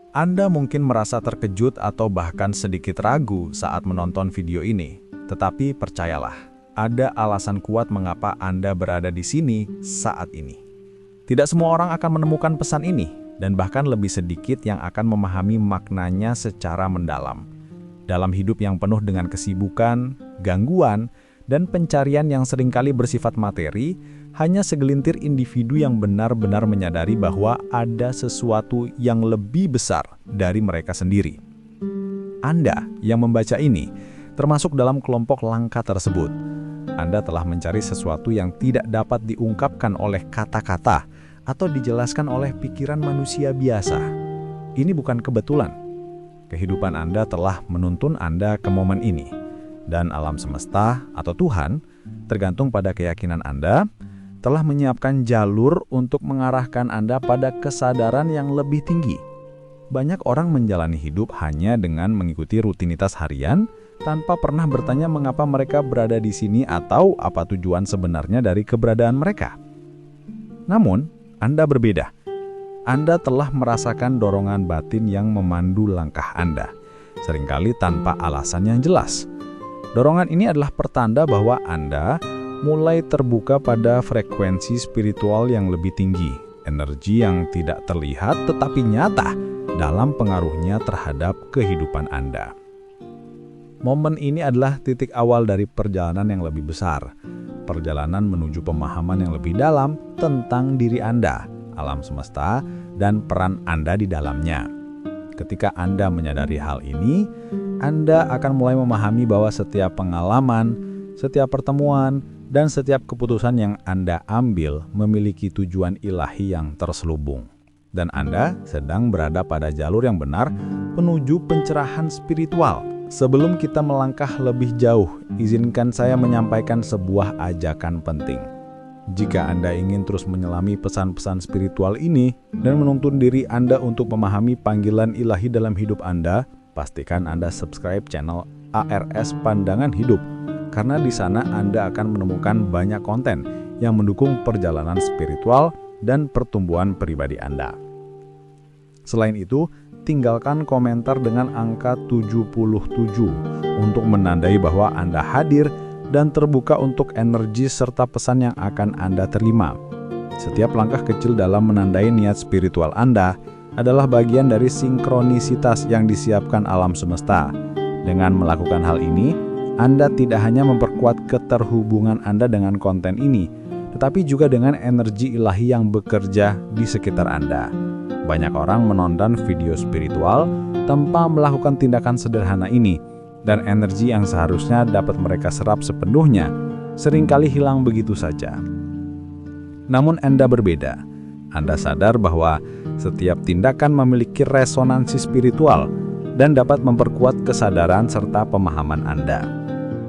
Anda mungkin merasa terkejut atau bahkan sedikit ragu saat menonton video ini. Tetapi percayalah, ada alasan kuat mengapa Anda berada di sini saat ini. Tidak semua orang akan menemukan pesan ini, dan bahkan lebih sedikit yang akan memahami maknanya secara mendalam. Dalam hidup yang penuh dengan kesibukan, gangguan, dan pencarian yang seringkali bersifat materi, hanya segelintir individu yang benar-benar menyadari bahwa ada sesuatu yang lebih besar dari mereka sendiri. Anda yang membaca ini termasuk dalam kelompok langka tersebut. Anda telah mencari sesuatu yang tidak dapat diungkapkan oleh kata-kata atau dijelaskan oleh pikiran manusia biasa. Ini bukan kebetulan. Kehidupan Anda telah menuntun Anda ke momen ini. Dan alam semesta atau Tuhan, tergantung pada keyakinan Anda, telah menyiapkan jalur untuk mengarahkan Anda pada kesadaran yang lebih tinggi. Banyak orang menjalani hidup hanya dengan mengikuti rutinitas harian, tanpa pernah bertanya mengapa mereka berada di sini atau apa tujuan sebenarnya dari keberadaan mereka. Namun, Anda berbeda. Anda telah merasakan dorongan batin yang memandu langkah Anda, seringkali tanpa alasan yang jelas. Dorongan ini adalah pertanda bahwa Anda mulai terbuka pada frekuensi spiritual yang lebih tinggi, energi yang tidak terlihat tetapi nyata dalam pengaruhnya terhadap kehidupan Anda. Momen ini adalah titik awal dari perjalanan yang lebih besar, perjalanan menuju pemahaman yang lebih dalam tentang diri Anda, alam semesta, dan peran Anda di dalamnya. Ketika Anda menyadari hal ini, Anda akan mulai memahami bahwa setiap pengalaman, setiap pertemuan, dan setiap keputusan yang Anda ambil memiliki tujuan ilahi yang terselubung. Dan Anda sedang berada pada jalur yang benar menuju pencerahan spiritual. Sebelum kita melangkah lebih jauh, izinkan saya menyampaikan sebuah ajakan penting. Jika Anda ingin terus menyelami pesan-pesan spiritual ini dan menuntun diri Anda untuk memahami panggilan ilahi dalam hidup Anda, pastikan Anda subscribe channel ARS Pandangan Hidup. Karena di sana Anda akan menemukan banyak konten yang mendukung perjalanan spiritual dan pertumbuhan pribadi Anda. Selain itu, tinggalkan komentar dengan angka 77 untuk menandai bahwa Anda hadir dan terbuka untuk energi serta pesan yang akan Anda terima. Setiap langkah kecil dalam menandai niat spiritual Anda adalah bagian dari sinkronisitas yang disiapkan alam semesta. Dengan melakukan hal ini, Anda tidak hanya memperkuat keterhubungan Anda dengan konten ini, tetapi juga dengan energi ilahi yang bekerja di sekitar Anda. Banyak orang menonton video spiritual tanpa melakukan tindakan sederhana ini, dan energi yang seharusnya dapat mereka serap sepenuhnya seringkali hilang begitu saja. Namun Anda berbeda. Anda sadar bahwa setiap tindakan memiliki resonansi spiritual dan dapat memperkuat kesadaran serta pemahaman Anda.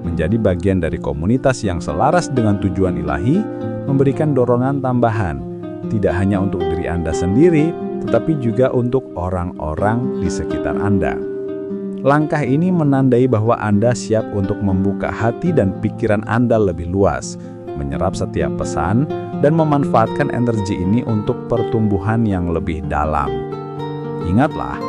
Menjadi bagian dari komunitas yang selaras dengan tujuan ilahi memberikan dorongan tambahan, tidak hanya untuk diri Anda sendiri, tetapi juga untuk orang-orang di sekitar Anda. Langkah ini menandai bahwa Anda siap untuk membuka hati dan pikiran Anda lebih luas, menyerap setiap pesan, dan memanfaatkan energi ini untuk pertumbuhan yang lebih dalam. Ingatlah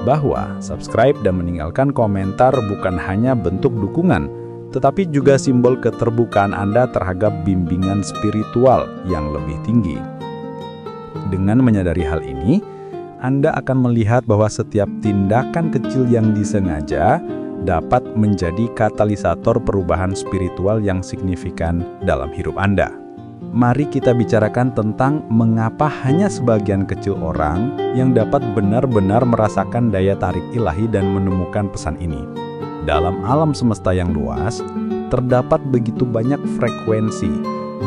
bahwa subscribe dan meninggalkan komentar bukan hanya bentuk dukungan, tetapi juga simbol keterbukaan Anda terhadap bimbingan spiritual yang lebih tinggi. Dengan menyadari hal ini, Anda akan melihat bahwa setiap tindakan kecil yang disengaja dapat menjadi katalisator perubahan spiritual yang signifikan dalam hidup Anda. Mari kita bicarakan tentang mengapa hanya sebagian kecil orang yang dapat benar-benar merasakan daya tarik ilahi dan menemukan pesan ini. Dalam alam semesta yang luas, terdapat begitu banyak frekuensi,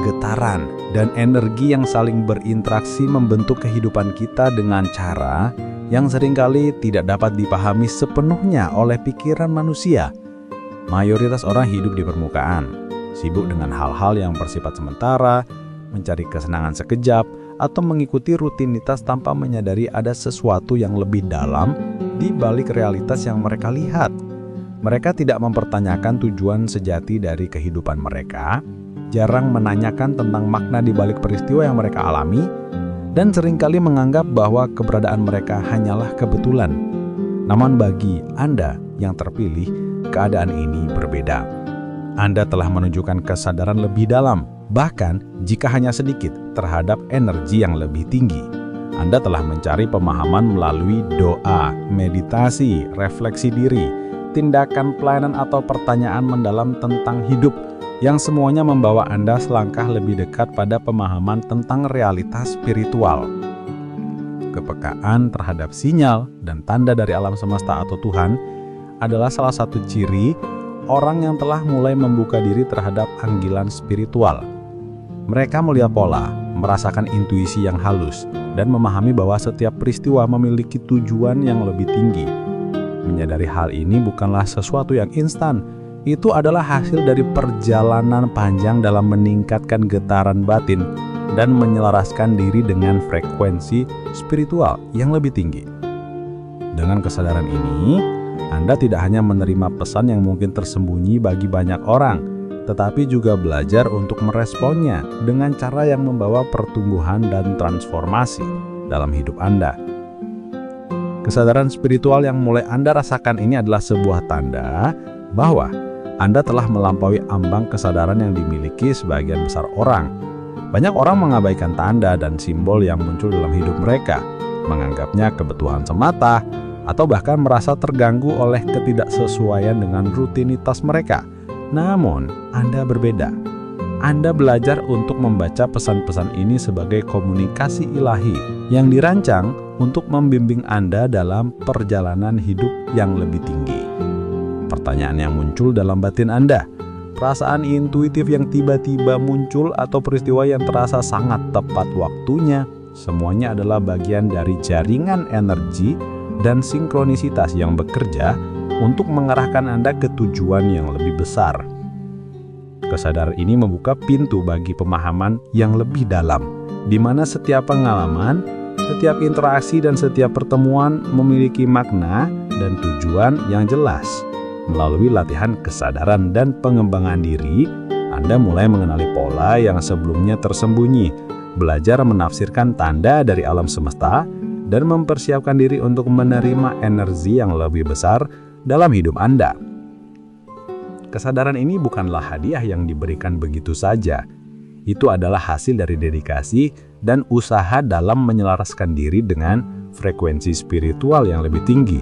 getaran, dan energi yang saling berinteraksi membentuk kehidupan kita dengan cara yang seringkali tidak dapat dipahami sepenuhnya oleh pikiran manusia. Mayoritas orang hidup di permukaan, sibuk dengan hal-hal yang bersifat sementara, mencari kesenangan sekejap, atau mengikuti rutinitas tanpa menyadari ada sesuatu yang lebih dalam di balik realitas yang mereka lihat. Mereka tidak mempertanyakan tujuan sejati dari kehidupan mereka, jarang menanyakan tentang makna di balik peristiwa yang mereka alami, dan seringkali menganggap bahwa keberadaan mereka hanyalah kebetulan. Namun bagi Anda yang terpilih, keadaan ini berbeda. Anda telah menunjukkan kesadaran lebih dalam, bahkan jika hanya sedikit, terhadap energi yang lebih tinggi. Anda telah mencari pemahaman melalui doa, meditasi, refleksi diri, tindakan pelayanan atau pertanyaan mendalam tentang hidup, yang semuanya membawa Anda selangkah lebih dekat pada pemahaman tentang realitas spiritual. Kepekaan terhadap sinyal dan tanda dari alam semesta atau Tuhan adalah salah satu ciri orang yang telah mulai membuka diri terhadap panggilan spiritual. Mereka melihat pola, merasakan intuisi yang halus, dan memahami bahwa setiap peristiwa memiliki tujuan yang lebih tinggi. Menyadari hal ini bukanlah sesuatu yang instan. Itu adalah hasil dari perjalanan panjang dalam meningkatkan getaran batin dan menyelaraskan diri dengan frekuensi spiritual yang lebih tinggi. Dengan kesadaran ini, Anda tidak hanya menerima pesan yang mungkin tersembunyi bagi banyak orang, tetapi juga belajar untuk meresponnya dengan cara yang membawa pertumbuhan dan transformasi dalam hidup Anda. Kesadaran spiritual yang mulai Anda rasakan ini adalah sebuah tanda bahwa Anda telah melampaui ambang kesadaran yang dimiliki sebagian besar orang. Banyak orang mengabaikan tanda dan simbol yang muncul dalam hidup mereka, menganggapnya kebutuhan semata, atau bahkan merasa terganggu oleh ketidaksesuaian dengan rutinitas mereka. Namun, Anda berbeda. Anda belajar untuk membaca pesan-pesan ini sebagai komunikasi ilahi yang dirancang untuk membimbing Anda dalam perjalanan hidup yang lebih tinggi. Pertanyaan yang muncul dalam batin Anda, perasaan intuitif yang tiba-tiba muncul atau peristiwa yang terasa sangat tepat waktunya, semuanya adalah bagian dari jaringan energi dan sinkronisitas yang bekerja untuk mengarahkan Anda ke tujuan yang lebih besar. Kesadaran ini membuka pintu bagi pemahaman yang lebih dalam, di mana setiap pengalaman, setiap interaksi, dan setiap pertemuan memiliki makna dan tujuan yang jelas. Melalui latihan kesadaran dan pengembangan diri, Anda mulai mengenali pola yang sebelumnya tersembunyi, belajar menafsirkan tanda dari alam semesta, dan mempersiapkan diri untuk menerima energi yang lebih besar dalam hidup Anda. Kesadaran ini bukanlah hadiah yang diberikan begitu saja. Itu adalah hasil dari dedikasi dan usaha dalam menyelaraskan diri dengan frekuensi spiritual yang lebih tinggi.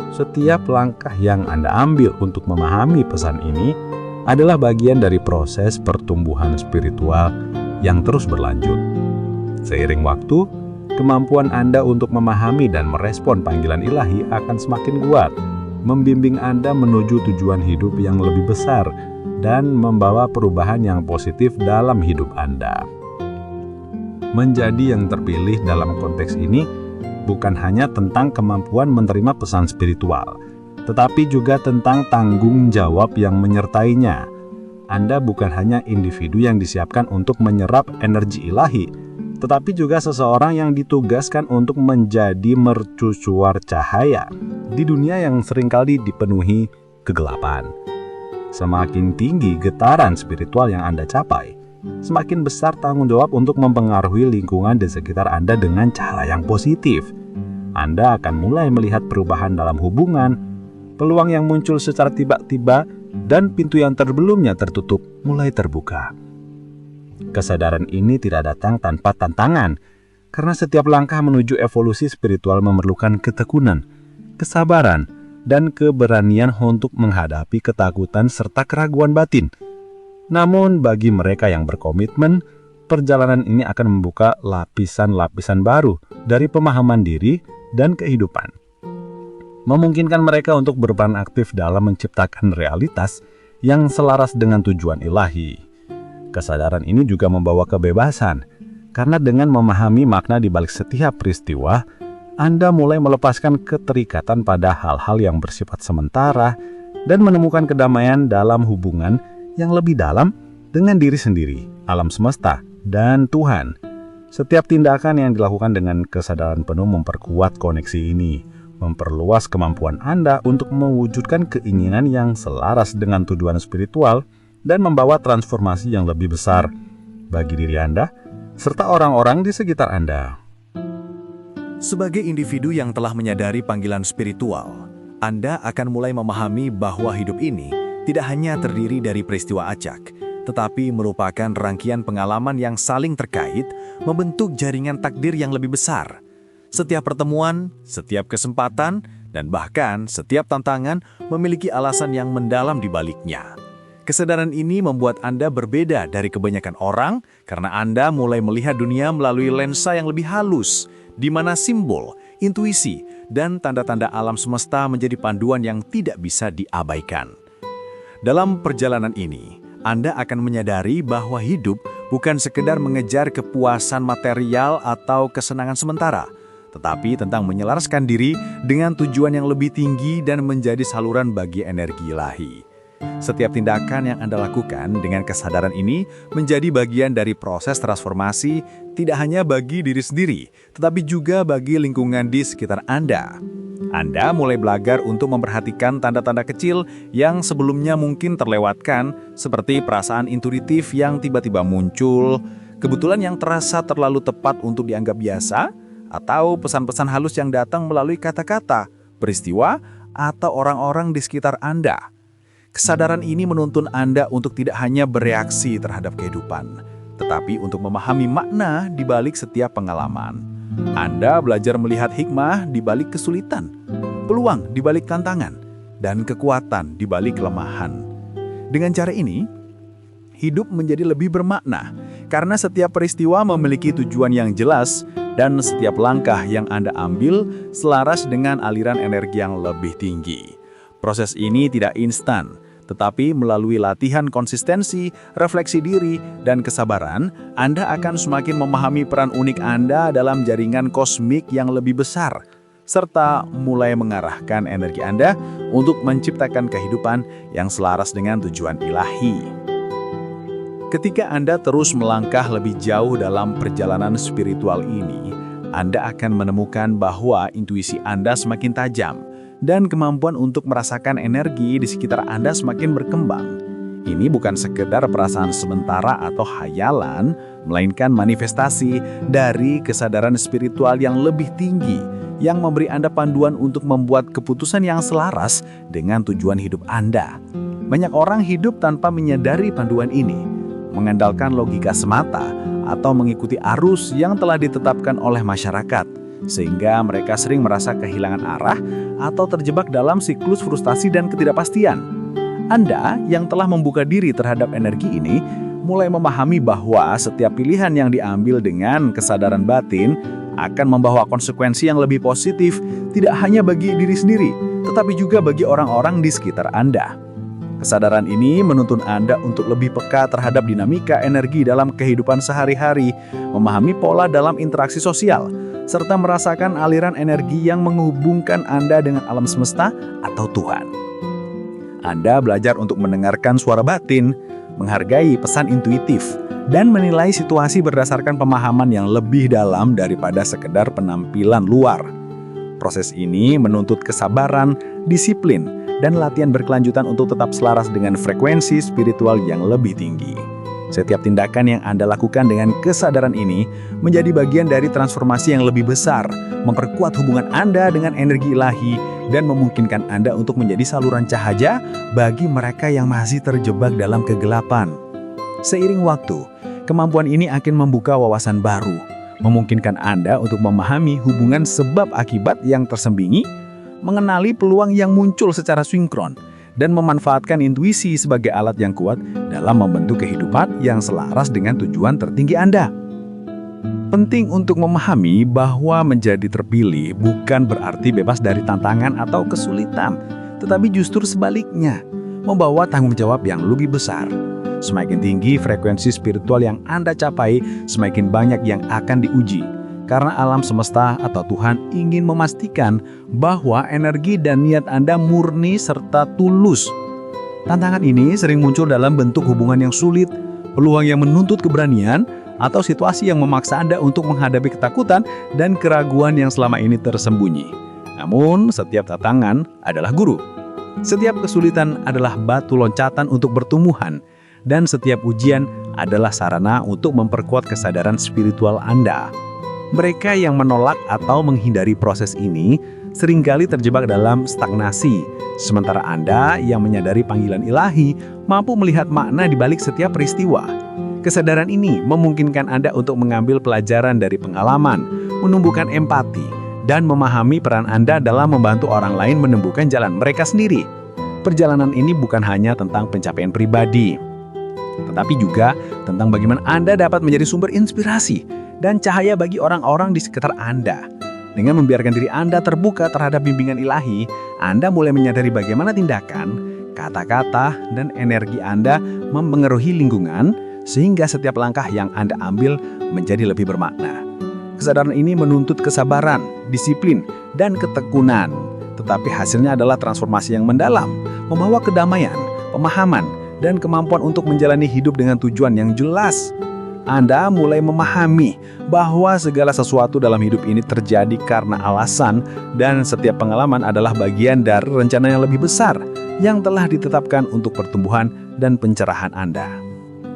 Setiap langkah yang Anda ambil untuk memahami pesan ini adalah bagian dari proses pertumbuhan spiritual yang terus berlanjut. Seiring waktu, kemampuan Anda untuk memahami dan merespon panggilan ilahi akan semakin kuat, membimbing Anda menuju tujuan hidup yang lebih besar dan membawa perubahan yang positif dalam hidup Anda. Menjadi yang terpilih dalam konteks ini bukan hanya tentang kemampuan menerima pesan spiritual, tetapi juga tentang tanggung jawab yang menyertainya. Anda bukan hanya individu yang disiapkan untuk menyerap energi ilahi, tetapi juga seseorang yang ditugaskan untuk menjadi mercusuar cahaya di dunia yang seringkali dipenuhi kegelapan. Semakin tinggi getaran spiritual yang Anda capai, semakin besar tanggung jawab untuk mempengaruhi lingkungan di sekitar Anda dengan cara yang positif. Anda akan mulai melihat perubahan dalam hubungan, peluang yang muncul secara tiba-tiba, dan pintu yang sebelumnya tertutup mulai terbuka. Kesadaran ini tidak datang tanpa tantangan, karena setiap langkah menuju evolusi spiritual memerlukan ketekunan, kesabaran, dan keberanian untuk menghadapi ketakutan serta keraguan batin. Namun bagi mereka yang berkomitmen, perjalanan ini akan membuka lapisan-lapisan baru dari pemahaman diri dan kehidupan. Memungkinkan mereka untuk berperan aktif dalam menciptakan realitas yang selaras dengan tujuan ilahi. Kesadaran ini juga membawa kebebasan, karena dengan memahami makna di balik setiap peristiwa, Anda mulai melepaskan keterikatan pada hal-hal yang bersifat sementara dan menemukan kedamaian dalam hubungan yang lebih dalam dengan diri sendiri, alam semesta, dan Tuhan. Setiap tindakan yang dilakukan dengan kesadaran penuh memperkuat koneksi ini, memperluas kemampuan Anda untuk mewujudkan keinginan yang selaras dengan tujuan spiritual dan membawa transformasi yang lebih besar. Bagi diri Anda, serta orang-orang di sekitar Anda. Sebagai individu yang telah menyadari panggilan spiritual, Anda akan mulai memahami bahwa hidup ini tidak hanya terdiri dari peristiwa acak, tetapi merupakan rangkaian pengalaman yang saling terkait, membentuk jaringan takdir yang lebih besar. Setiap pertemuan, setiap kesempatan, dan bahkan setiap tantangan memiliki alasan yang mendalam di baliknya. Kesadaran ini membuat Anda berbeda dari kebanyakan orang karena Anda mulai melihat dunia melalui lensa yang lebih halus, di mana simbol, intuisi, dan tanda-tanda alam semesta menjadi panduan yang tidak bisa diabaikan. Dalam perjalanan ini, Anda akan menyadari bahwa hidup bukan sekedar mengejar kepuasan material atau kesenangan sementara, tetapi tentang menyelaraskan diri dengan tujuan yang lebih tinggi dan menjadi saluran bagi energi ilahi. Setiap tindakan yang Anda lakukan dengan kesadaran ini menjadi bagian dari proses transformasi tidak hanya bagi diri sendiri, tetapi juga bagi lingkungan di sekitar Anda. Anda mulai belajar untuk memperhatikan tanda-tanda kecil yang sebelumnya mungkin terlewatkan, seperti perasaan intuitif yang tiba-tiba muncul, kebetulan yang terasa terlalu tepat untuk dianggap biasa, atau pesan-pesan halus yang datang melalui kata-kata, peristiwa, atau orang-orang di sekitar Anda. Kesadaran ini menuntun Anda untuk tidak hanya bereaksi terhadap kehidupan, tetapi untuk memahami makna di balik setiap pengalaman. Anda belajar melihat hikmah di balik kesulitan, peluang di balik tantangan, dan kekuatan di balik kelemahan. Dengan cara ini, hidup menjadi lebih bermakna, karena setiap peristiwa memiliki tujuan yang jelas dan setiap langkah yang Anda ambil selaras dengan aliran energi yang lebih tinggi. Proses ini tidak instan, tetapi melalui latihan konsistensi, refleksi diri, dan kesabaran, Anda akan semakin memahami peran unik Anda dalam jaringan kosmik yang lebih besar, serta mulai mengarahkan energi Anda untuk menciptakan kehidupan yang selaras dengan tujuan ilahi. Ketika Anda terus melangkah lebih jauh dalam perjalanan spiritual ini, Anda akan menemukan bahwa intuisi Anda semakin tajam, dan kemampuan untuk merasakan energi di sekitar Anda semakin berkembang. Ini bukan sekedar perasaan sementara atau hayalan, melainkan manifestasi dari kesadaran spiritual yang lebih tinggi, yang memberi Anda panduan untuk membuat keputusan yang selaras dengan tujuan hidup Anda. Banyak orang hidup tanpa menyadari panduan ini, mengandalkan logika semata atau mengikuti arus yang telah ditetapkan oleh masyarakat, sehingga mereka sering merasa kehilangan arah atau terjebak dalam siklus frustasi dan ketidakpastian. Anda yang telah membuka diri terhadap energi ini mulai memahami bahwa setiap pilihan yang diambil dengan kesadaran batin akan membawa konsekuensi yang lebih positif, tidak hanya bagi diri sendiri, tetapi juga bagi orang-orang di sekitar Anda. Kesadaran ini menuntun Anda untuk lebih peka terhadap dinamika energi dalam kehidupan sehari-hari, memahami pola dalam interaksi sosial, serta merasakan aliran energi yang menghubungkan Anda dengan alam semesta atau Tuhan. Anda belajar untuk mendengarkan suara batin, menghargai pesan intuitif, dan menilai situasi berdasarkan pemahaman yang lebih dalam daripada sekedar penampilan luar. Proses ini menuntut kesabaran, disiplin, dan latihan berkelanjutan untuk tetap selaras dengan frekuensi spiritual yang lebih tinggi. Setiap tindakan yang Anda lakukan dengan kesadaran ini menjadi bagian dari transformasi yang lebih besar, memperkuat hubungan Anda dengan energi ilahi, dan memungkinkan Anda untuk menjadi saluran cahaya bagi mereka yang masih terjebak dalam kegelapan. Seiring waktu, kemampuan ini akan membuka wawasan baru, memungkinkan Anda untuk memahami hubungan sebab akibat yang tersembunyi, mengenali peluang yang muncul secara sinkron, dan memanfaatkan intuisi sebagai alat yang kuat dalam membentuk kehidupan yang selaras dengan tujuan tertinggi Anda. Penting untuk memahami bahwa menjadi terpilih bukan berarti bebas dari tantangan atau kesulitan, tetapi justru sebaliknya, membawa tanggung jawab yang lebih besar. Semakin tinggi frekuensi spiritual yang Anda capai, semakin banyak yang akan diuji. Karena alam semesta atau Tuhan ingin memastikan bahwa energi dan niat Anda murni serta tulus. Tantangan ini sering muncul dalam bentuk hubungan yang sulit, peluang yang menuntut keberanian, atau situasi yang memaksa Anda untuk menghadapi ketakutan dan keraguan yang selama ini tersembunyi. Namun, setiap tantangan adalah guru. Setiap kesulitan adalah batu loncatan untuk pertumbuhan, dan setiap ujian adalah sarana untuk memperkuat kesadaran spiritual Anda. Mereka yang menolak atau menghindari proses ini seringkali terjebak dalam stagnasi, sementara Anda yang menyadari panggilan ilahi mampu melihat makna di balik setiap peristiwa. Kesadaran ini memungkinkan Anda untuk mengambil pelajaran dari pengalaman, menumbuhkan empati, dan memahami peran Anda dalam membantu orang lain menemukan jalan mereka sendiri. Perjalanan ini bukan hanya tentang pencapaian pribadi, tetapi juga tentang bagaimana Anda dapat menjadi sumber inspirasi dan cahaya bagi orang-orang di sekitar Anda. Dengan membiarkan diri Anda terbuka terhadap bimbingan ilahi, Anda mulai menyadari bagaimana tindakan, kata-kata, dan energi Anda mempengaruhi lingkungan, sehingga setiap langkah yang Anda ambil menjadi lebih bermakna. Kesadaran ini menuntut kesabaran, disiplin, dan ketekunan. Tetapi hasilnya adalah transformasi yang mendalam, membawa kedamaian, pemahaman, dan kemampuan untuk menjalani hidup dengan tujuan yang jelas. Anda mulai memahami bahwa segala sesuatu dalam hidup ini terjadi karena alasan, dan setiap pengalaman adalah bagian dari rencana yang lebih besar yang telah ditetapkan untuk pertumbuhan dan pencerahan Anda.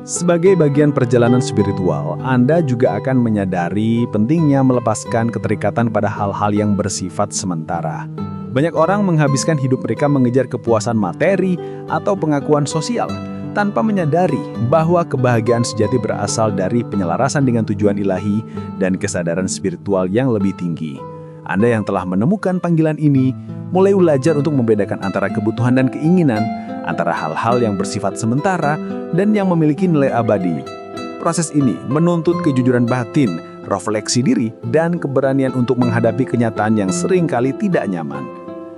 Sebagai bagian perjalanan spiritual, Anda juga akan menyadari pentingnya melepaskan keterikatan pada hal-hal yang bersifat sementara. Banyak orang menghabiskan hidup mereka mengejar kepuasan materi atau pengakuan sosial, tanpa menyadari bahwa kebahagiaan sejati berasal dari penyelarasan dengan tujuan ilahi dan kesadaran spiritual yang lebih tinggi. Anda yang telah menemukan panggilan ini, mulai belajar untuk membedakan antara kebutuhan dan keinginan, antara hal-hal yang bersifat sementara dan yang memiliki nilai abadi. Proses ini menuntut kejujuran batin, refleksi diri, dan keberanian untuk menghadapi kenyataan yang seringkali tidak nyaman.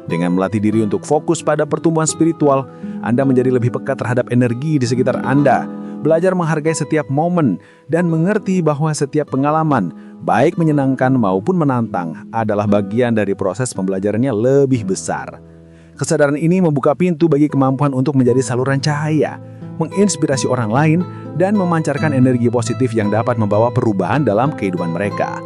Dengan melatih diri untuk fokus pada pertumbuhan spiritual, Anda menjadi lebih peka terhadap energi di sekitar Anda, belajar menghargai setiap momen, dan mengerti bahwa setiap pengalaman, baik menyenangkan maupun menantang, adalah bagian dari proses pembelajarannya lebih besar. Kesadaran ini membuka pintu bagi kemampuan untuk menjadi saluran cahaya, menginspirasi orang lain, dan memancarkan energi positif yang dapat membawa perubahan dalam kehidupan mereka.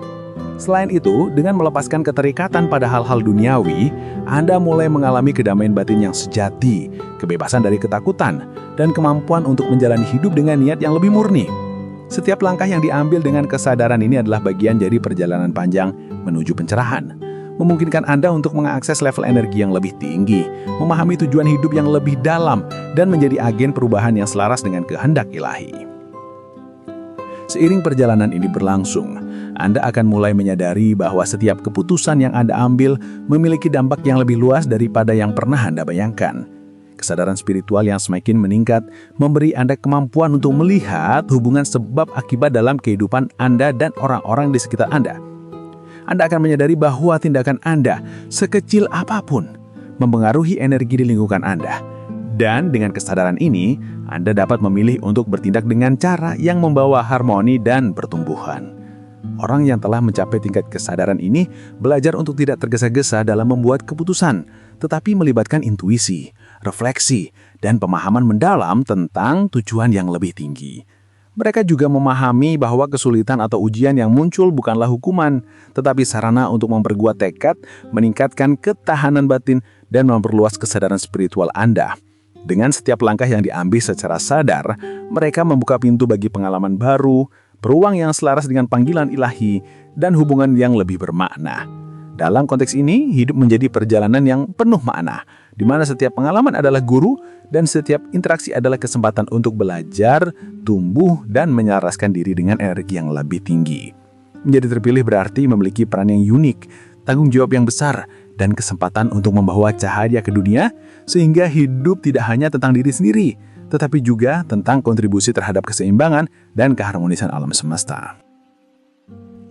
Selain itu, dengan melepaskan keterikatan pada hal-hal duniawi, Anda mulai mengalami kedamaian batin yang sejati, kebebasan dari ketakutan, dan kemampuan untuk menjalani hidup dengan niat yang lebih murni. Setiap langkah yang diambil dengan kesadaran ini adalah bagian dari perjalanan panjang menuju pencerahan, memungkinkan Anda untuk mengakses level energi yang lebih tinggi, memahami tujuan hidup yang lebih dalam, dan menjadi agen perubahan yang selaras dengan kehendak ilahi. Seiring perjalanan ini berlangsung, Anda akan mulai menyadari bahwa setiap keputusan yang Anda ambil memiliki dampak yang lebih luas daripada yang pernah Anda bayangkan. Kesadaran spiritual yang semakin meningkat memberi Anda kemampuan untuk melihat hubungan sebab akibat dalam kehidupan Anda dan orang-orang di sekitar Anda. Anda akan menyadari bahwa tindakan Anda, sekecil apapun, mempengaruhi energi di lingkungan Anda. Dan dengan kesadaran ini, Anda dapat memilih untuk bertindak dengan cara yang membawa harmoni dan pertumbuhan. Orang yang telah mencapai tingkat kesadaran ini belajar untuk tidak tergesa-gesa dalam membuat keputusan, tetapi melibatkan intuisi, refleksi, dan pemahaman mendalam tentang tujuan yang lebih tinggi. Mereka juga memahami bahwa kesulitan atau ujian yang muncul bukanlah hukuman, tetapi sarana untuk memperkuat tekad, meningkatkan ketahanan batin, dan memperluas kesadaran spiritual Anda. Dengan setiap langkah yang diambil secara sadar, mereka membuka pintu bagi pengalaman baru, peluang yang selaras dengan panggilan ilahi, dan hubungan yang lebih bermakna. Dalam konteks ini, hidup menjadi perjalanan yang penuh makna, di mana setiap pengalaman adalah guru, dan setiap interaksi adalah kesempatan untuk belajar, tumbuh, dan menyelaraskan diri dengan energi yang lebih tinggi. Menjadi terpilih berarti memiliki peran yang unik, tanggung jawab yang besar, dan kesempatan untuk membawa cahaya ke dunia, sehingga hidup tidak hanya tentang diri sendiri, tetapi juga tentang kontribusi terhadap keseimbangan dan keharmonisan alam semesta.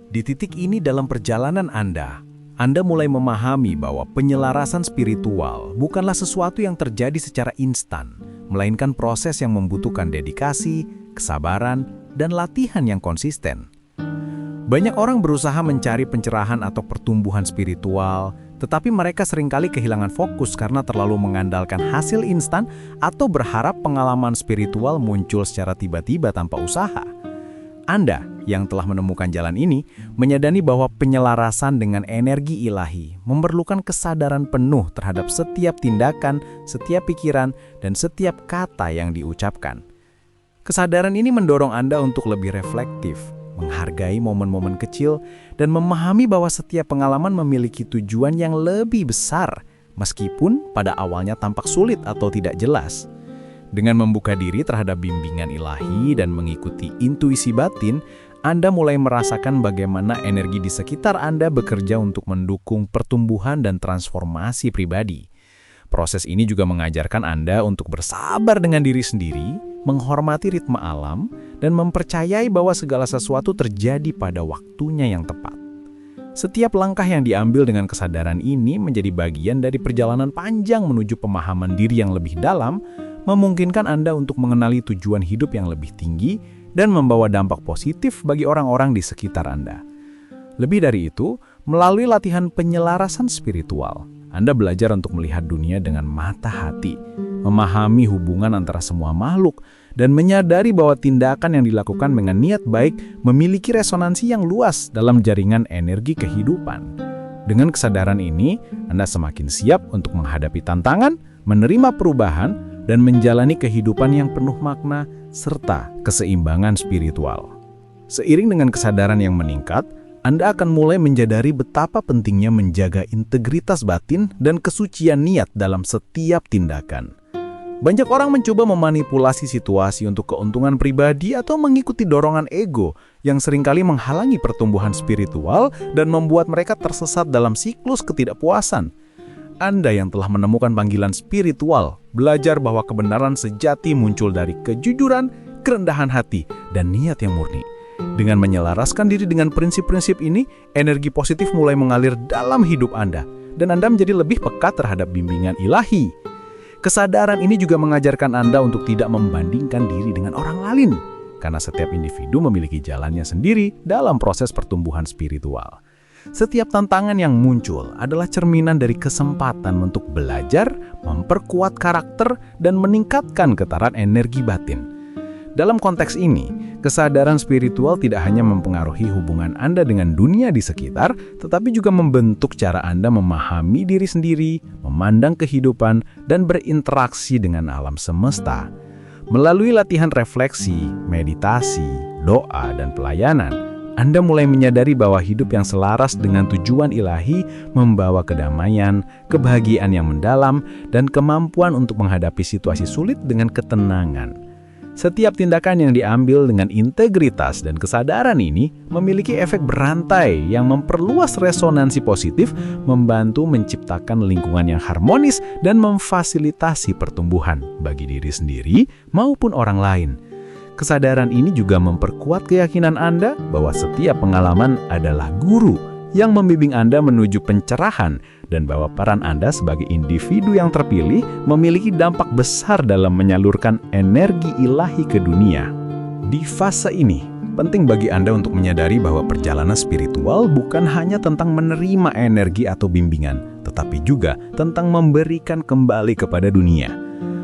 Di titik ini dalam perjalanan Anda mulai memahami bahwa penyelarasan spiritual bukanlah sesuatu yang terjadi secara instan, melainkan proses yang membutuhkan dedikasi, kesabaran, dan latihan yang konsisten. Banyak orang berusaha mencari pencerahan atau pertumbuhan spiritual, tetapi mereka seringkali kehilangan fokus karena terlalu mengandalkan hasil instan atau berharap pengalaman spiritual muncul secara tiba-tiba tanpa usaha. Anda yang telah menemukan jalan ini menyadari bahwa penyelarasan dengan energi ilahi memerlukan kesadaran penuh terhadap setiap tindakan, setiap pikiran, dan setiap kata yang diucapkan. Kesadaran ini mendorong Anda untuk lebih reflektif, menghargai momen-momen kecil, dan memahami bahwa setiap pengalaman memiliki tujuan yang lebih besar, meskipun pada awalnya tampak sulit atau tidak jelas. Dengan membuka diri terhadap bimbingan ilahi dan mengikuti intuisi batin, Anda mulai merasakan bagaimana energi di sekitar Anda bekerja untuk mendukung pertumbuhan dan transformasi pribadi. Proses ini juga mengajarkan Anda untuk bersabar dengan diri sendiri, menghormati ritme alam, dan mempercayai bahwa segala sesuatu terjadi pada waktunya yang tepat. Setiap langkah yang diambil dengan kesadaran ini menjadi bagian dari perjalanan panjang menuju pemahaman diri yang lebih dalam, memungkinkan Anda untuk mengenali tujuan hidup yang lebih tinggi dan membawa dampak positif bagi orang-orang di sekitar Anda. Lebih dari itu, melalui latihan penyelarasan spiritual, Anda belajar untuk melihat dunia dengan mata hati, memahami hubungan antara semua makhluk, dan menyadari bahwa tindakan yang dilakukan dengan niat baik memiliki resonansi yang luas dalam jaringan energi kehidupan. Dengan kesadaran ini, Anda semakin siap untuk menghadapi tantangan, menerima perubahan, dan menjalani kehidupan yang penuh makna serta keseimbangan spiritual. Seiring dengan kesadaran yang meningkat, Anda akan mulai menyadari betapa pentingnya menjaga integritas batin dan kesucian niat dalam setiap tindakan. Banyak orang mencoba memanipulasi situasi untuk keuntungan pribadi atau mengikuti dorongan ego yang seringkali menghalangi pertumbuhan spiritual dan membuat mereka tersesat dalam siklus ketidakpuasan. Anda yang telah menemukan panggilan spiritual, belajar bahwa kebenaran sejati muncul dari kejujuran, kerendahan hati, dan niat yang murni. Dengan menyelaraskan diri dengan prinsip-prinsip ini, energi positif mulai mengalir dalam hidup Anda, dan Anda menjadi lebih peka terhadap bimbingan ilahi. Kesadaran ini juga mengajarkan Anda untuk tidak membandingkan diri dengan orang lain, karena setiap individu memiliki jalannya sendiri dalam proses pertumbuhan spiritual. Setiap tantangan yang muncul adalah cerminan dari kesempatan untuk belajar, memperkuat karakter, dan meningkatkan getaran energi batin. Dalam konteks ini, kesadaran spiritual tidak hanya mempengaruhi hubungan Anda dengan dunia di sekitar, tetapi juga membentuk cara Anda memahami diri sendiri, memandang kehidupan, dan berinteraksi dengan alam semesta. Melalui latihan refleksi, meditasi, doa, dan pelayanan, Anda mulai menyadari bahwa hidup yang selaras dengan tujuan ilahi membawa kedamaian, kebahagiaan yang mendalam, dan kemampuan untuk menghadapi situasi sulit dengan ketenangan. Setiap tindakan yang diambil dengan integritas dan kesadaran ini memiliki efek berantai yang memperluas resonansi positif, membantu menciptakan lingkungan yang harmonis, dan memfasilitasi pertumbuhan bagi diri sendiri maupun orang lain. Kesadaran ini juga memperkuat keyakinan Anda bahwa setiap pengalaman adalah guru yang membimbing Anda menuju pencerahan dan bahwa peran Anda sebagai individu yang terpilih memiliki dampak besar dalam menyalurkan energi ilahi ke dunia. Di fase ini, penting bagi Anda untuk menyadari bahwa perjalanan spiritual bukan hanya tentang menerima energi atau bimbingan, tetapi juga tentang memberikan kembali kepada dunia.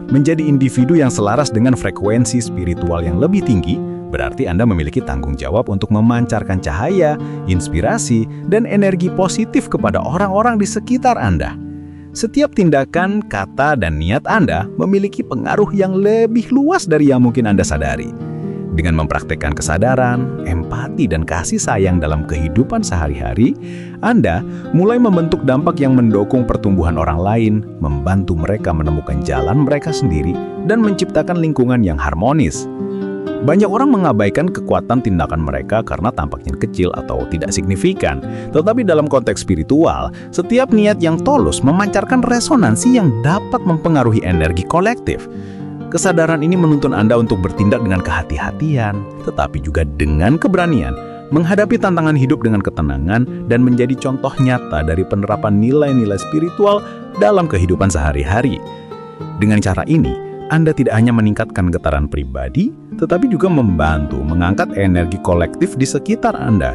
Menjadi individu yang selaras dengan frekuensi spiritual yang lebih tinggi, berarti Anda memiliki tanggung jawab untuk memancarkan cahaya, inspirasi, dan energi positif kepada orang-orang di sekitar Anda. Setiap tindakan, kata, dan niat Anda memiliki pengaruh yang lebih luas dari yang mungkin Anda sadari. Dengan mempraktekkan kesadaran, empati, dan kasih sayang dalam kehidupan sehari-hari, Anda mulai membentuk dampak yang mendukung pertumbuhan orang lain, membantu mereka menemukan jalan mereka sendiri, dan menciptakan lingkungan yang harmonis. Banyak orang mengabaikan kekuatan tindakan mereka karena tampaknya kecil atau tidak signifikan. Tetapi dalam konteks spiritual, setiap niat yang tulus memancarkan resonansi yang dapat mempengaruhi energi kolektif. Kesadaran ini menuntun Anda untuk bertindak dengan kehati-hatian, tetapi juga dengan keberanian, menghadapi tantangan hidup dengan ketenangan, dan menjadi contoh nyata dari penerapan nilai-nilai spiritual dalam kehidupan sehari-hari. Dengan cara ini, Anda tidak hanya meningkatkan getaran pribadi, tetapi juga membantu mengangkat energi kolektif di sekitar Anda.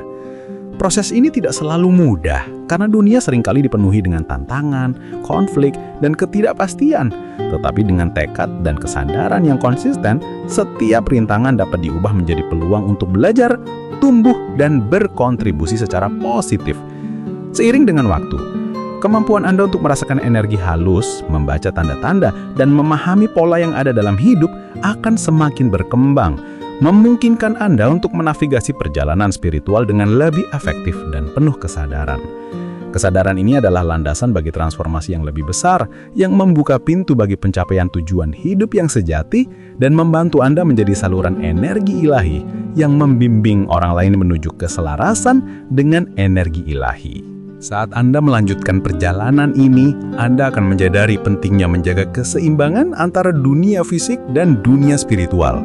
Proses ini tidak selalu mudah, karena dunia seringkali dipenuhi dengan tantangan, konflik, dan ketidakpastian. Tetapi dengan tekad dan kesadaran yang konsisten, setiap rintangan dapat diubah menjadi peluang untuk belajar, tumbuh, dan berkontribusi secara positif. Seiring dengan waktu, kemampuan Anda untuk merasakan energi halus, membaca tanda-tanda, dan memahami pola yang ada dalam hidup akan semakin berkembang, memungkinkan Anda untuk menavigasi perjalanan spiritual dengan lebih efektif dan penuh kesadaran. Kesadaran ini adalah landasan bagi transformasi yang lebih besar, yang membuka pintu bagi pencapaian tujuan hidup yang sejati dan membantu Anda menjadi saluran energi ilahi yang membimbing orang lain menuju keselarasan dengan energi ilahi. Saat Anda melanjutkan perjalanan ini, Anda akan menyadari pentingnya menjaga keseimbangan antara dunia fisik dan dunia spiritual.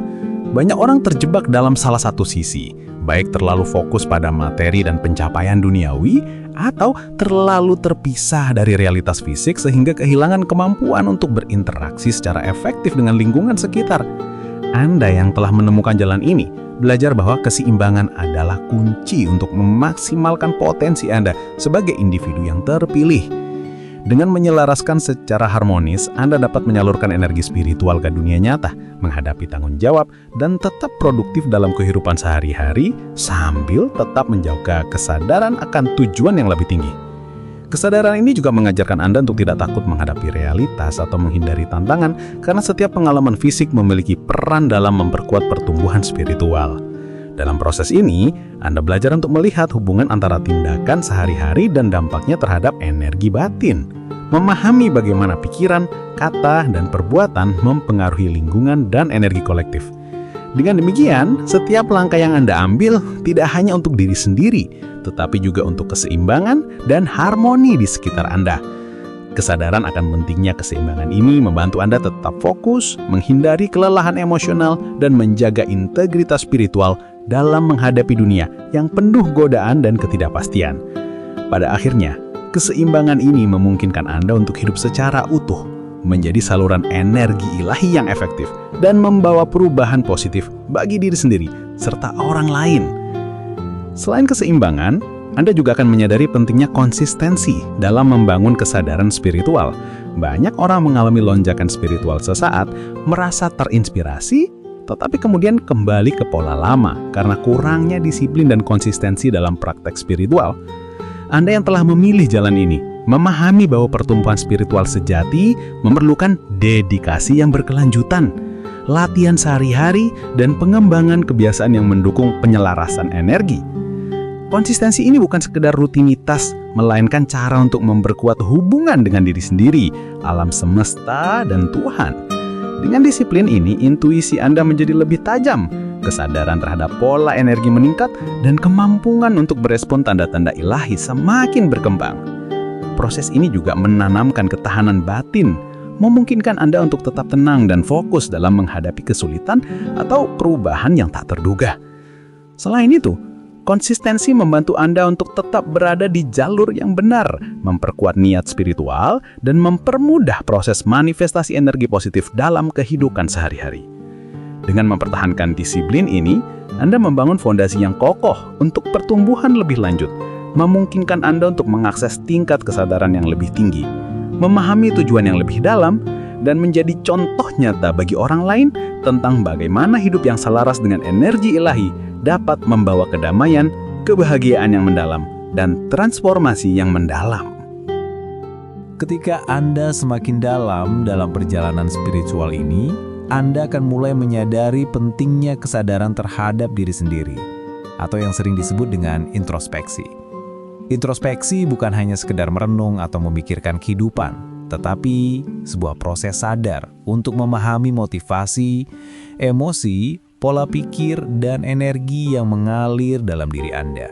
Banyak orang terjebak dalam salah satu sisi, baik terlalu fokus pada materi dan pencapaian duniawi, atau terlalu terpisah dari realitas fisik sehingga kehilangan kemampuan untuk berinteraksi secara efektif dengan lingkungan sekitar. Anda yang telah menemukan jalan ini, belajar bahwa keseimbangan adalah kunci untuk memaksimalkan potensi Anda sebagai individu yang terpilih. Dengan menyelaraskan secara harmonis, Anda dapat menyalurkan energi spiritual ke dunia nyata, menghadapi tanggung jawab, dan tetap produktif dalam kehidupan sehari-hari sambil tetap menjaga kesadaran akan tujuan yang lebih tinggi. Kesadaran ini juga mengajarkan Anda untuk tidak takut menghadapi realitas atau menghindari tantangan, karena setiap pengalaman fisik memiliki peran dalam memperkuat pertumbuhan spiritual. Dalam proses ini, Anda belajar untuk melihat hubungan antara tindakan sehari-hari dan dampaknya terhadap energi batin. Memahami bagaimana pikiran, kata, dan perbuatan mempengaruhi lingkungan dan energi kolektif. Dengan demikian, setiap langkah yang Anda ambil tidak hanya untuk diri sendiri, tetapi juga untuk keseimbangan dan harmoni di sekitar Anda. Kesadaran akan pentingnya keseimbangan ini membantu Anda tetap fokus, menghindari kelelahan emosional, dan menjaga integritas spiritual dalam menghadapi dunia yang penuh godaan dan ketidakpastian. Pada akhirnya, keseimbangan ini memungkinkan Anda untuk hidup secara utuh, menjadi saluran energi ilahi yang efektif, dan membawa perubahan positif bagi diri sendiri serta orang lain. Selain keseimbangan, Anda juga akan menyadari pentingnya konsistensi dalam membangun kesadaran spiritual. Banyak orang mengalami lonjakan spiritual sesaat, merasa terinspirasi, tetapi kemudian kembali ke pola lama karena kurangnya disiplin dan konsistensi dalam praktek spiritual. Anda yang telah memilih jalan ini, memahami bahwa pertumbuhan spiritual sejati memerlukan dedikasi yang berkelanjutan, latihan sehari-hari, dan pengembangan kebiasaan yang mendukung penyelarasan energi. Konsistensi ini bukan sekedar rutinitas, melainkan cara untuk memperkuat hubungan dengan diri sendiri, alam semesta, dan Tuhan. Dengan disiplin ini, intuisi Anda menjadi lebih tajam, kesadaran terhadap pola energi meningkat, dan kemampuan untuk berespon tanda-tanda ilahi semakin berkembang. Proses ini juga menanamkan ketahanan batin, memungkinkan Anda untuk tetap tenang dan fokus dalam menghadapi kesulitan atau perubahan yang tak terduga. Selain itu, konsistensi membantu Anda untuk tetap berada di jalur yang benar, memperkuat niat spiritual, dan mempermudah proses manifestasi energi positif dalam kehidupan sehari-hari. Dengan mempertahankan disiplin ini, Anda membangun fondasi yang kokoh untuk pertumbuhan lebih lanjut, memungkinkan Anda untuk mengakses tingkat kesadaran yang lebih tinggi, memahami tujuan yang lebih dalam, dan menjadi contoh nyata bagi orang lain tentang bagaimana hidup yang selaras dengan energi ilahi dapat membawa kedamaian, kebahagiaan yang mendalam, dan transformasi yang mendalam. Ketika Anda semakin dalam perjalanan spiritual ini, Anda akan mulai menyadari pentingnya kesadaran terhadap diri sendiri, atau yang sering disebut dengan introspeksi. Introspeksi bukan hanya sekedar merenung atau memikirkan kehidupan, tetapi sebuah proses sadar untuk memahami motivasi, emosi, pola pikir, dan energi yang mengalir dalam diri Anda.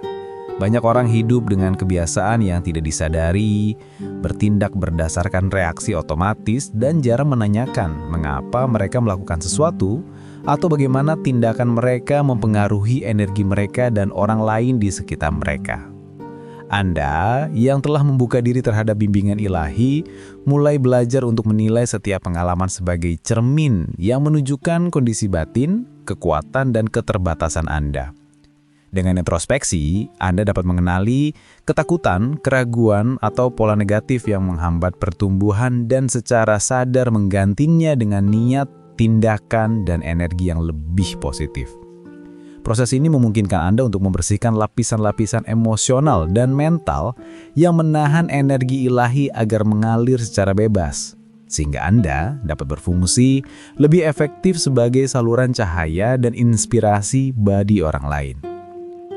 Banyak orang hidup dengan kebiasaan yang tidak disadari, bertindak berdasarkan reaksi otomatis, dan jarang menanyakan mengapa mereka melakukan sesuatu atau bagaimana tindakan mereka mempengaruhi energi mereka dan orang lain di sekitar mereka. Anda yang telah membuka diri terhadap bimbingan ilahi, mulai belajar untuk menilai setiap pengalaman sebagai cermin yang menunjukkan kondisi batin, kekuatan, dan keterbatasan Anda. Dengan introspeksi, Anda dapat mengenali ketakutan, keraguan, atau pola negatif yang menghambat pertumbuhan dan secara sadar menggantinya dengan niat, tindakan, dan energi yang lebih positif. Proses ini memungkinkan Anda untuk membersihkan lapisan-lapisan emosional dan mental yang menahan energi ilahi agar mengalir secara bebas. sehingga Anda dapat berfungsi lebih efektif sebagai saluran cahaya dan inspirasi bagi orang lain.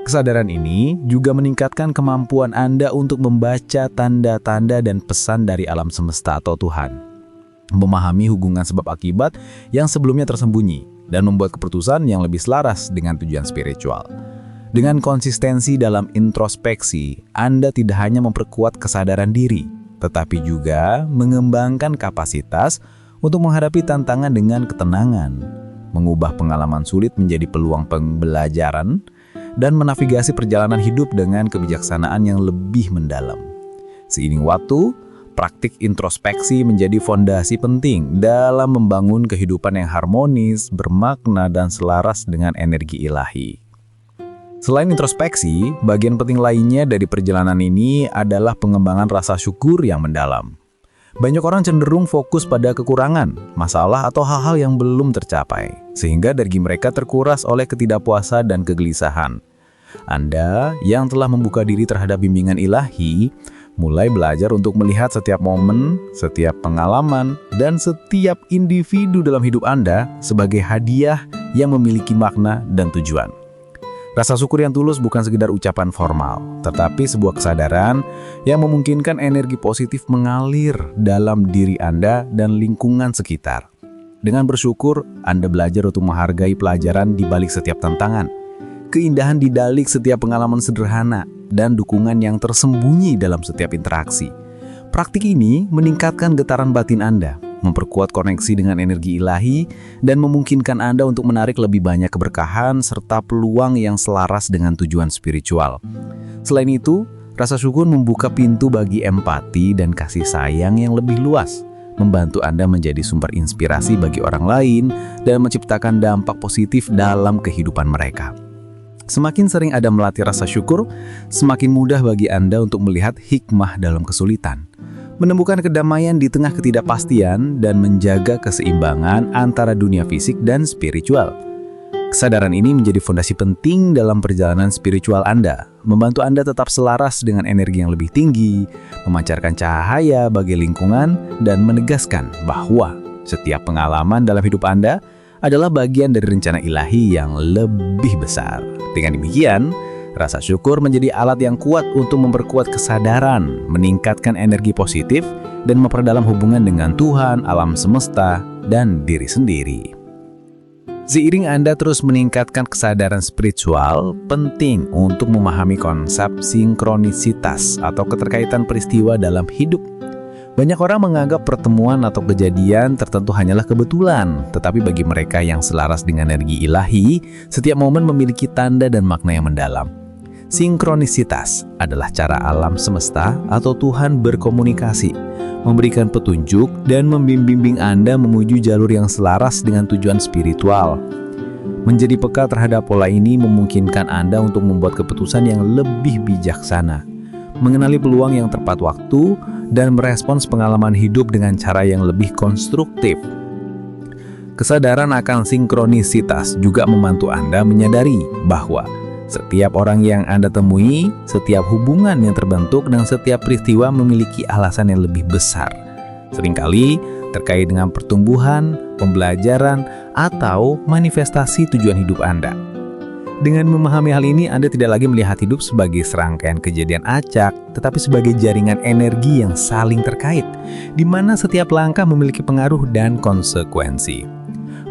Kesadaran ini juga meningkatkan kemampuan Anda untuk membaca tanda-tanda dan pesan dari alam semesta atau Tuhan, memahami hubungan sebab akibat yang sebelumnya tersembunyi, dan membuat keputusan yang lebih selaras dengan tujuan spiritual. Dengan konsistensi dalam introspeksi, Anda tidak hanya memperkuat kesadaran diri, tetapi juga mengembangkan kapasitas untuk menghadapi tantangan dengan ketenangan, mengubah pengalaman sulit menjadi peluang pembelajaran, dan menavigasi perjalanan hidup dengan kebijaksanaan yang lebih mendalam. Seiring waktu, praktik introspeksi menjadi fondasi penting dalam membangun kehidupan yang harmonis, bermakna, dan selaras dengan energi ilahi. Selain introspeksi, bagian penting lainnya dari perjalanan ini adalah pengembangan rasa syukur yang mendalam. Banyak orang cenderung fokus pada kekurangan, masalah, atau hal-hal yang belum tercapai, sehingga energi mereka terkuras oleh ketidakpuasan dan kegelisahan. Anda yang telah membuka diri terhadap bimbingan ilahi, mulai belajar untuk melihat setiap momen, setiap pengalaman, dan setiap individu dalam hidup Anda sebagai hadiah yang memiliki makna dan tujuan. Rasa syukur yang tulus bukan sekedar ucapan formal, tetapi sebuah kesadaran yang memungkinkan energi positif mengalir dalam diri Anda dan lingkungan sekitar. Dengan bersyukur, Anda belajar untuk menghargai pelajaran di balik setiap tantangan, keindahan di balik setiap pengalaman sederhana, dan dukungan yang tersembunyi dalam setiap interaksi. Praktik ini meningkatkan getaran batin Anda, memperkuat koneksi dengan energi ilahi, dan memungkinkan Anda untuk menarik lebih banyak keberkahan serta peluang yang selaras dengan tujuan spiritual. Selain itu, rasa syukur membuka pintu bagi empati dan kasih sayang yang lebih luas, membantu Anda menjadi sumber inspirasi bagi orang lain dan menciptakan dampak positif dalam kehidupan mereka. Semakin sering Anda melatih rasa syukur, semakin mudah bagi Anda untuk melihat hikmah dalam kesulitan, menemukan kedamaian di tengah ketidakpastian, dan menjaga keseimbangan antara dunia fisik dan spiritual. Kesadaran ini menjadi fondasi penting dalam perjalanan spiritual Anda, membantu Anda tetap selaras dengan energi yang lebih tinggi, memancarkan cahaya bagi lingkungan, dan menegaskan bahwa setiap pengalaman dalam hidup Anda adalah bagian dari rencana ilahi yang lebih besar. Dengan demikian, rasa syukur menjadi alat yang kuat untuk memperkuat kesadaran, meningkatkan energi positif, dan memperdalam hubungan dengan Tuhan, alam semesta, dan diri sendiri. Seiring Anda terus meningkatkan kesadaran spiritual, penting untuk memahami konsep sinkronisitas atau keterkaitan peristiwa dalam hidup. Banyak orang menganggap pertemuan atau kejadian tertentu hanyalah kebetulan, tetapi bagi mereka yang selaras dengan energi ilahi, setiap momen memiliki tanda dan makna yang mendalam. Sinkronisitas adalah cara alam semesta atau Tuhan berkomunikasi, memberikan petunjuk, dan membimbing Anda menuju jalur yang selaras dengan tujuan spiritual. Menjadi peka terhadap pola ini memungkinkan Anda untuk membuat keputusan yang lebih bijaksana, mengenali peluang yang tepat waktu, dan merespons pengalaman hidup dengan cara yang lebih konstruktif. Kesadaran akan sinkronisitas juga membantu Anda menyadari bahwa setiap orang yang Anda temui, setiap hubungan yang terbentuk, dan setiap peristiwa memiliki alasan yang lebih besar. Seringkali terkait dengan pertumbuhan, pembelajaran, atau manifestasi tujuan hidup Anda. Dengan memahami hal ini, Anda tidak lagi melihat hidup sebagai serangkaian kejadian acak, tetapi sebagai jaringan energi yang saling terkait, di mana setiap langkah memiliki pengaruh dan konsekuensi.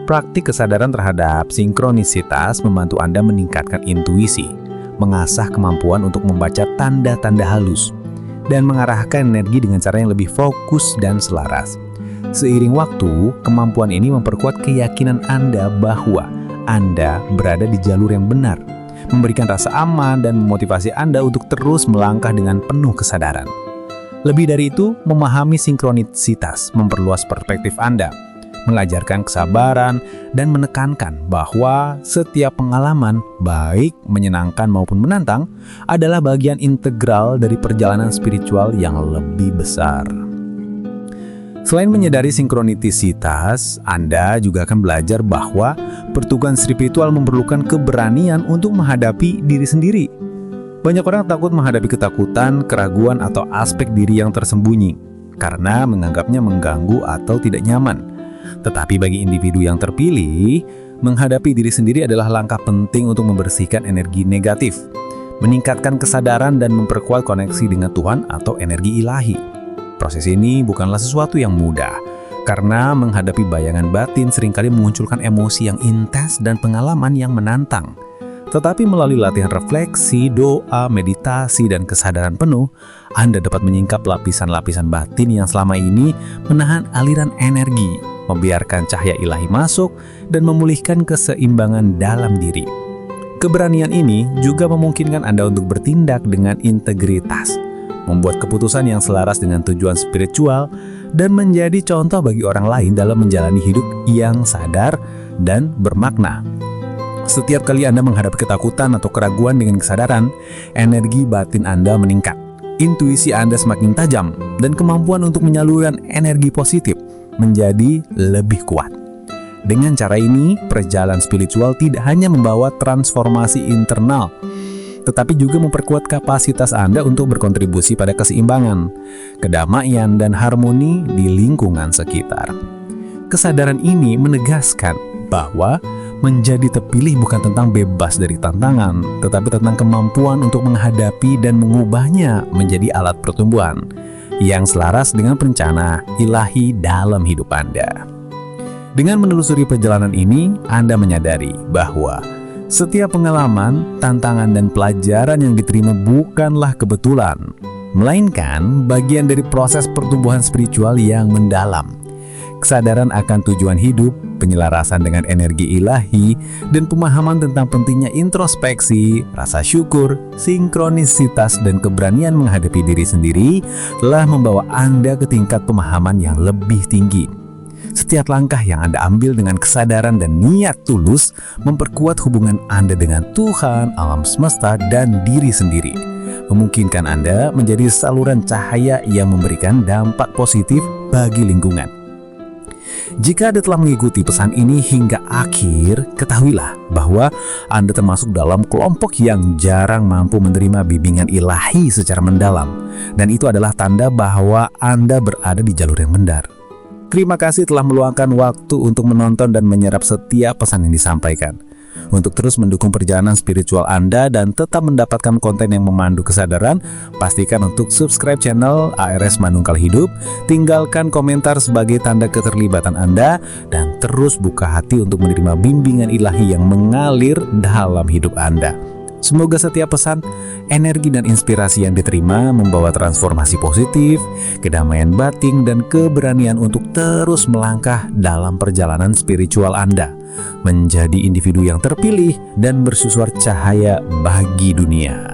Praktik kesadaran terhadap sinkronisitas membantu Anda meningkatkan intuisi, mengasah kemampuan untuk membaca tanda-tanda halus, dan mengarahkan energi dengan cara yang lebih fokus dan selaras. Seiring waktu, kemampuan ini memperkuat keyakinan Anda bahwa Anda berada di jalur yang benar, memberikan rasa aman dan memotivasi Anda untuk terus melangkah dengan penuh kesadaran. Lebih dari itu, memahami sinkronisitas memperluas perspektif Anda, mengajarkan kesabaran, dan menekankan bahwa setiap pengalaman, baik menyenangkan maupun menantang, adalah bagian integral dari perjalanan spiritual yang lebih besar. Selain menyadari sinkronisitas, Anda juga akan belajar bahwa pertumbuhan spiritual memerlukan keberanian untuk menghadapi diri sendiri. Banyak orang takut menghadapi ketakutan, keraguan, atau aspek diri yang tersembunyi. karena menganggapnya mengganggu atau tidak nyaman. Tetapi bagi individu yang terpilih, menghadapi diri sendiri adalah langkah penting untuk membersihkan energi negatif, meningkatkan kesadaran dan memperkuat koneksi dengan Tuhan atau energi ilahi. Proses ini bukanlah sesuatu yang mudah, karena menghadapi bayangan batin seringkali memunculkan emosi yang intens dan pengalaman yang menantang. Tetapi melalui latihan refleksi, doa, meditasi, dan kesadaran penuh, Anda dapat menyingkap lapisan-lapisan batin yang selama ini menahan aliran energi, membiarkan cahaya ilahi masuk, dan memulihkan keseimbangan dalam diri. Keberanian ini juga memungkinkan Anda untuk bertindak dengan integritas, membuat keputusan yang selaras dengan tujuan spiritual, dan menjadi contoh bagi orang lain dalam menjalani hidup yang sadar dan bermakna. Setiap kali Anda menghadapi ketakutan atau keraguan dengan kesadaran, energi batin Anda meningkat, intuisi Anda semakin tajam, dan kemampuan untuk menyalurkan energi positif menjadi lebih kuat. Dengan cara ini, perjalanan spiritual tidak hanya membawa transformasi internal, tetapi juga memperkuat kapasitas Anda untuk berkontribusi pada keseimbangan, kedamaian, dan harmoni di lingkungan sekitar. Kesadaran ini menegaskan bahwa menjadi terpilih bukan tentang bebas dari tantangan, tetapi tentang kemampuan untuk menghadapi dan mengubahnya menjadi alat pertumbuhan yang selaras dengan rencana ilahi dalam hidup Anda. Dengan menelusuri perjalanan ini, Anda menyadari bahwa setiap pengalaman, tantangan, dan pelajaran yang diterima bukanlah kebetulan, melainkan bagian dari proses pertumbuhan spiritual yang mendalam. Kesadaran akan tujuan hidup, penyelarasan dengan energi ilahi, dan pemahaman tentang pentingnya introspeksi, rasa syukur, sinkronisitas, dan keberanian menghadapi diri sendiri telah membawa Anda ke tingkat pemahaman yang lebih tinggi. Setiap langkah yang Anda ambil dengan kesadaran dan niat tulus memperkuat hubungan Anda dengan Tuhan, alam semesta, dan diri sendiri, memungkinkan Anda menjadi saluran cahaya yang memberikan dampak positif bagi lingkungan. Jika Anda telah mengikuti pesan ini hingga akhir, ketahuilah bahwa Anda termasuk dalam kelompok yang jarang mampu menerima bimbingan ilahi secara mendalam, dan itu adalah tanda bahwa Anda berada di jalur yang benar. Terima kasih telah meluangkan waktu untuk menonton dan menyerap setiap pesan yang disampaikan. Untuk terus mendukung perjalanan spiritual Anda dan tetap mendapatkan konten yang memandu kesadaran, pastikan untuk subscribe channel ARS Manunggal Hidup, tinggalkan komentar sebagai tanda keterlibatan Anda, dan terus buka hati untuk menerima bimbingan ilahi yang mengalir dalam hidup Anda. Semoga setiap pesan, energi, dan inspirasi yang diterima membawa transformasi positif, kedamaian batin, dan keberanian untuk terus melangkah dalam perjalanan spiritual Anda, menjadi individu yang terpilih dan bersusuar cahaya bagi dunia.